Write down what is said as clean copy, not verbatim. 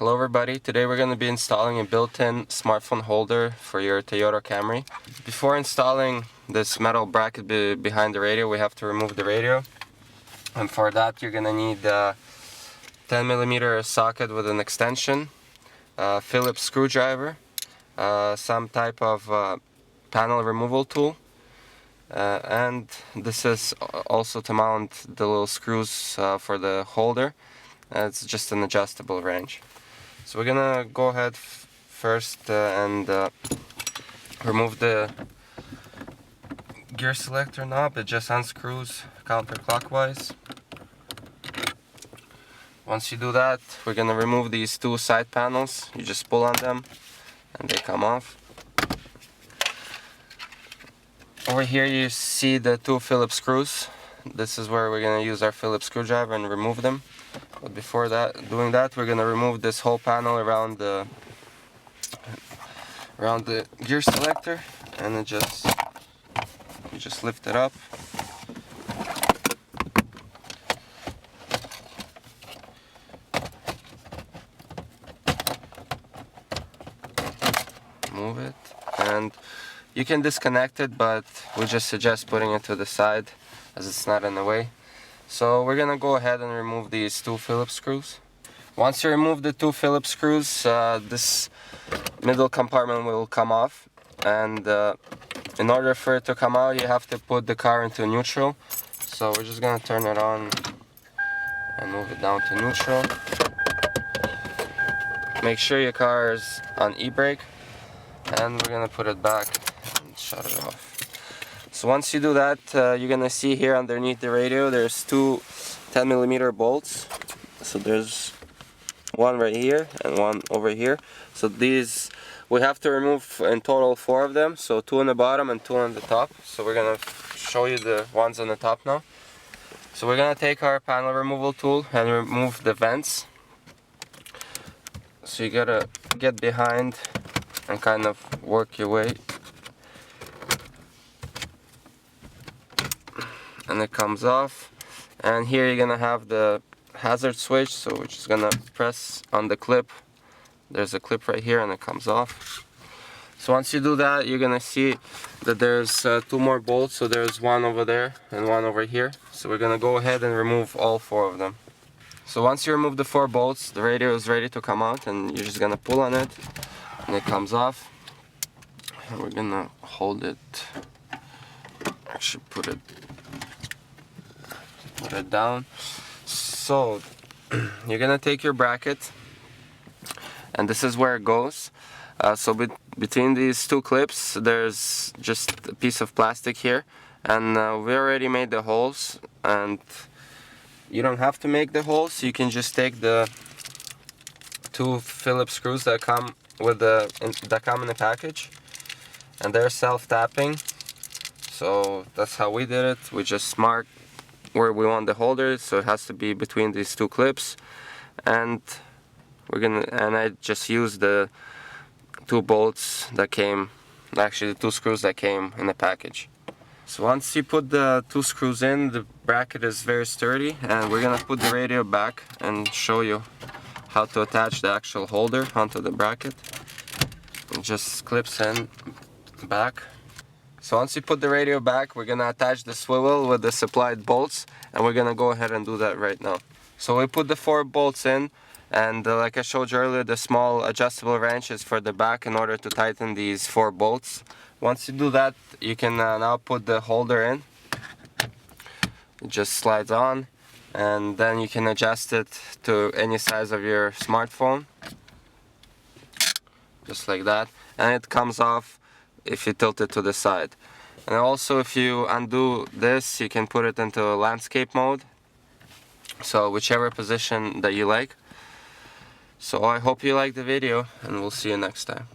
Hello everybody, today we're going to be installing a built-in smartphone holder for your Toyota Camry. Before installing this metal bracket behind the radio, we have to remove the radio. And for that you're going to need a 10mm socket with an extension, a Phillips screwdriver, some type of panel removal tool, and this is also to mount the little screws for the holder. It's just an adjustable wrench. So we're gonna go ahead first and remove the gear selector knob. It just unscrews counterclockwise. Once you do that, we're gonna remove these two side panels. You just pull on them and they come off. Over here you see the two Phillips screws. This is where we're gonna use our Phillips screwdriver and remove them. But before doing that, we're gonna remove this whole panel around the gear selector, and you just lift it up. Move it, and you can disconnect it, but we just suggest putting it to the side as it's not in the way. So we're gonna go ahead and remove these two Phillips screws. Once you remove the two Phillips screws, this middle compartment will come off, and in order for it to come out, you have to put the car into neutral. So we're just gonna turn it on and move it down to neutral. Make sure your car is on e-brake, and we're gonna put it back and shut it off. So once you do that, you're gonna see here underneath the radio there's two 10mm bolts. So there's one right here and one over here. So these we have to remove in total 4 of them. So 2 on the bottom and 2 on the top. So we're gonna show you the ones on the top now. So we're gonna take our panel removal tool and remove the vents. So you gotta get behind and kind of work your way. And it comes off, and here you're gonna have the hazard switch, so we're just gonna press on the clip. There's a clip right here and it comes off. So once you do that, you're gonna see that there's 2 more bolts. So there's one over there and one over here. So we're gonna go ahead and remove all 4 of them. So once you remove the 4 bolts, the radio is ready to come out, and you're just gonna pull on it and it comes off. And we're gonna hold it, actually put it down. So you're gonna take your bracket, and this is where it goes. So between these 2 clips there's just a piece of plastic here, and we already made the holes, and you don't have to make the holes. You can just take the 2 Phillips screws that come in the package, and they're self-tapping. So that's how we did it. We just marked where we want the holder, so it has to be between these 2 clips, and I just used the 2 bolts that came, actually the 2 screws that came in the package. So once you put the 2 screws in, the bracket is very sturdy, and we're gonna put the radio back and show you how to attach the actual holder onto the bracket. It just clips in back. So once you put the radio back, we're gonna attach the swivel with the supplied bolts, and we're gonna go ahead and do that right now. So we put the 4 bolts in, and like I showed you earlier, the small adjustable wrench is for the back in order to tighten these 4 bolts. Once you do that, you can now put the holder in. It just slides on, and then you can adjust it to any size of your smartphone, just like that, and it comes off if you tilt it to the side. And also, if you undo this, you can put it into landscape mode, so whichever position that you like. So I hope you like the video, and we'll see you next time.